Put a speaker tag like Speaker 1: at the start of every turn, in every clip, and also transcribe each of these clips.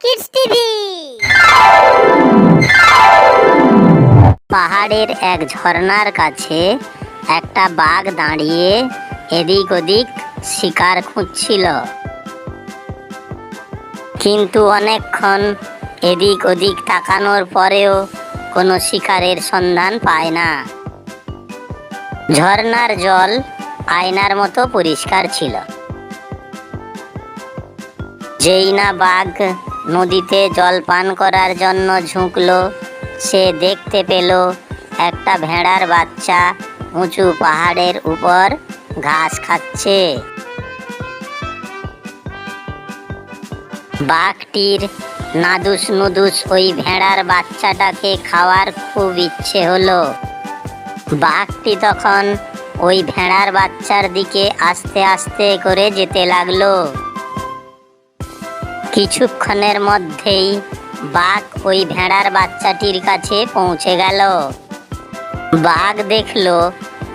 Speaker 1: Kids TV. পাহাড়ের এক ঝর্ণার কাছে একটা বাঘ দাঁড়িয়ে এদিক ওদিক শিকার খুঁজছিল, কিন্তু অনেকক্ষণ এদিক ওদিক তাকানোর পরেও কোনো শিকারের সন্ধান পায় না। ঝর্ণার জল আয়নার মতো পরিষ্কার ছিল। যেই না বাঘ নদীতে জল পান করার জন্য ঝুঁকলো, সে দেখতে পেল একটা ভেড়ার বাচ্চা উঁচু পাহাড়ের উপর ঘাস খাচ্ছে। বাঘটির নাদুস নুদুস ওই ভেড়ার বাচ্চাটাকে খাওয়ার খুব ইচ্ছে হলো। বাঘটি তখন ওই ভেড়ার বাচ্চার দিকে আস্তে আস্তে করে যেতে লাগলো। কিছুক্ষণের মধ্যেই বাঘ ওই ভেড়ার বাচ্চাটির কাছে পৌঁছে গেল। বাঘ দেখলো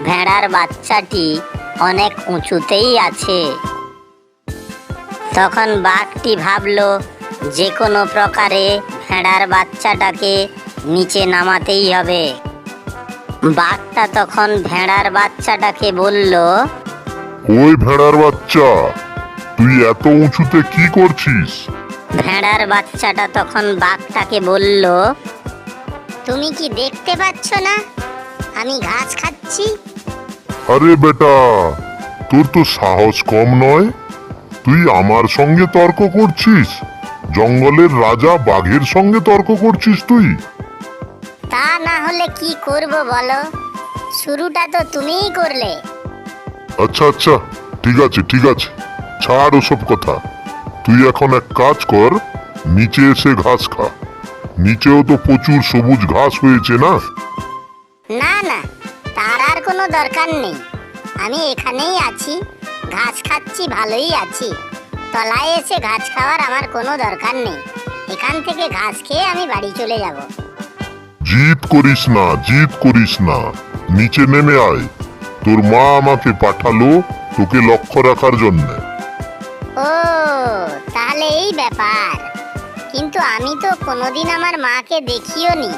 Speaker 1: ভেড়ার বাচ্চাটি অনেক উঁচুতেই আছে। তখন বাঘটি ভাবলো যে কোনো প্রকারে ভেড়ার বাচ্চাটাকে নিচে নামাতেই হবে। বাঘটা তখন ভেড়ার বাচ্চাটাকে বলল,
Speaker 2: ওই ভেড়ার বাচ্চা, তুই এত উঁচুতে কি করছিস?
Speaker 1: ভেড়ার বাচ্চাটা তখন বাঘটাকে বলল, তুমি কি দেখতে পাচ্ছ না আমি ঘাস খাচ্ছি?
Speaker 2: আরে বেটা, তোর তো সাহস কম নয়, তুই আমার সঙ্গে তর্ক করছিস? জঙ্গলের রাজা বাঘের সঙ্গে তর্ক করছিস তুই?
Speaker 1: তা না হলে কি করব বলো, শুরুটা তো তুমিই করলে।
Speaker 2: আচ্ছা আচ্ছা, ঠিক আছে ঠিক আছে, ছাড় ওসব কথা। তুই এখন এক কাজ কর, নিচে এসে ঘাস খা। নিচেও তো প্রচুর সবুজ ঘাস হয়েছে না?
Speaker 1: না না, তার আর কোনো দরকার নেই। আমি এখানেই আছি, ঘাস খাচ্ছি, ভালোই আছি। তলায় এসে ঘাস খাওয়ার আমার কোনো দরকার নেই। এখান থেকে ঘাস খেয়ে আমি বাড়ি চলে যাব।
Speaker 2: জিদ করিস না, জিদ করিস না, নিচে নেমে আয়। তোর মা আমাকে পাঠালো তোকে লক্ষ্য রাখার জন্য।
Speaker 1: ও, তাহলে এই ব্যাপার। কিন্তু আমি তো কোনোদিন আমার মাকে দেখিও নি।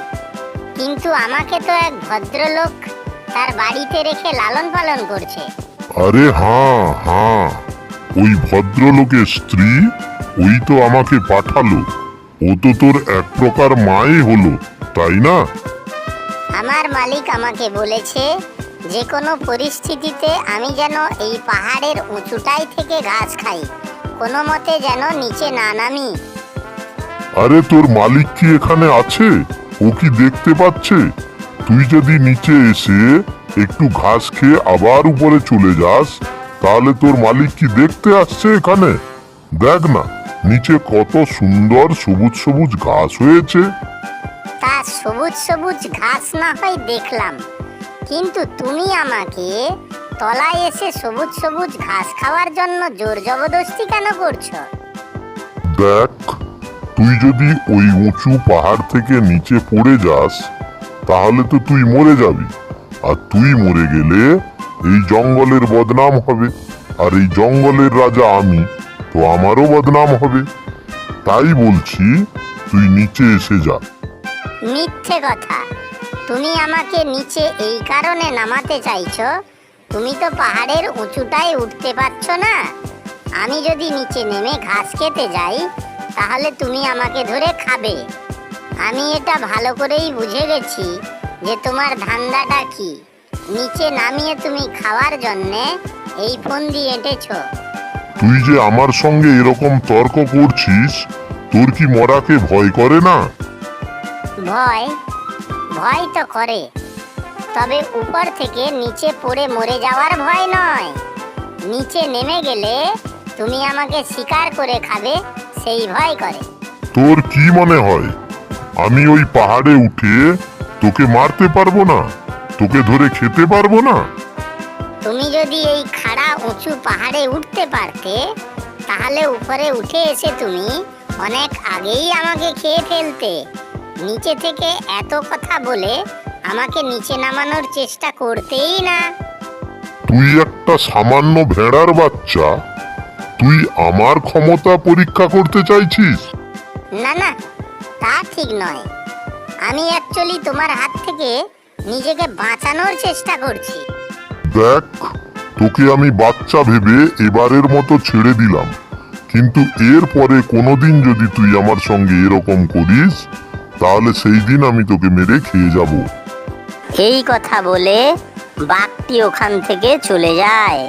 Speaker 1: কিন্তু আমাকে তো এক ভদ্রলোক তার বাড়িতে রেখে লালন পালন করছে।
Speaker 2: আরে হ্যাঁ হ্যাঁ, ওই ভদ্রলোকের স্ত্রী, ওই তো আমাকে পাঠালো। ও তো তোর এক প্রকার মাই হলো, তাই না?
Speaker 1: আমার মালিক আমাকে বলেছে যে কোনো পরিস্থিতিতে আমি যেন এই পাহাড়ের উঁচুটাই থেকে ঘাস খাই, কোনো মতে যেন নিচে না নামি।
Speaker 2: আরে তোর মালিক কি এখানে আছে? ও কি দেখতে পাচ্ছে? তুই যদি নিচে এসে একটু ঘাস খেয়ে আবার উপরে চলে যাস, তাহলে তোর মালিক কি দেখতে আসছে এখানে? দেখ না, নিচে কত সুন্দর সবুজ সবুজ ঘাস হয়েছে।
Speaker 1: তা সবুজ সবুজ ঘাস না হয় দেখলাম, কিন্তু তুমি আমাকে তলায় এসে সবুজ সবুজ ঘাস খাওয়ার জন্য জোর জবরদস্তি কেন করছো?
Speaker 2: দেখ, তুই যদি ওই উঁচু পাহাড় থেকে নিচে পড়ে যাস, তাহলে তো তুই মরে যাবি। আর তুই মরে গেলে এই জঙ্গলের বদনাম হবে। আর এই জঙ্গলের রাজা আমি, তো আমারও বদনাম হবে। তাই বলছি, তুই নিচে এসে যা।
Speaker 1: মিথ্যে কথা। তুমি আমাকে নিচে এই কারণে নামাতে চাইছো, তুমি তো পাহাড়ের উঁচুটায় উঠতে পারছো না। আমি যদি নিচে নেমে ঘাস খেতে যাই, তাহলে তুমি আমাকে ধরে খাবে। আমি এটা ভালো করেই বুঝে গেছি যে তোমার ধান্দাটা কি। নিচে নামিয়ে তুমি খাওয়ার জন্যে এই ফন্দি এঁটেছো।
Speaker 2: তুই যে আমার সঙ্গে এরকম তর্ক করছিস, তোর কি মরাকে ভয় করে না?
Speaker 1: ভয়? ভয় তো করে, তবে উপর থেকে নিচে পড়ে মরে যাওয়ার ভয় নয়। নিচে নেমে গেলে তুমি আমাকে শিকার করে খাবে, সেই ভয় করে।
Speaker 2: তোর কি মনে হয় আমি ওই পাহাড়ে উঠে তোকে মারতে পারবো না? তোকে ধরে খেতে পারবো না?
Speaker 1: তুমি যদি এই খাড়া উঁচু পাহাড়ে উঠতে পারতে, তাহলে উপরে উঠে এসে তুমি অনেক আগেই আমাকে খেয়ে ফেলতে। নিচে থেকে এত কথা বলে আমাকে নিচে নামানোর চেষ্টা করতেই না।
Speaker 2: তুই একটা সামান্য ভেড়ার বাচ্চা, তুই আমার ক্ষমতা পরীক্ষা করতে চাইছিস?
Speaker 1: না না, তা ঠিক নয়। আমি অ্যাকচুয়ালি তোমার হাত থেকে নিজেকে বাঁচানোর চেষ্টা করছি।
Speaker 2: দেখ, তোকে আমি বাচ্চা ভেবে এবারের মতো ছেড়ে দিলাম, কিন্তু এরপরে কোনোদিন যদি তুই আমার সঙ্গে এরকম করিস, তাহলে সেই দিন আমি তোকে মেরে খেয়ে যাব।
Speaker 1: এই কথা বলে বাঘটি ওখান থেকে চলে যায়।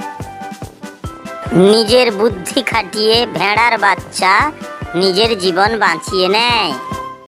Speaker 1: নিজের বুদ্ধি খাটিয়ে ভেড়ার বাচ্চা নিজের জীবন বাঁচিয়ে নেয়।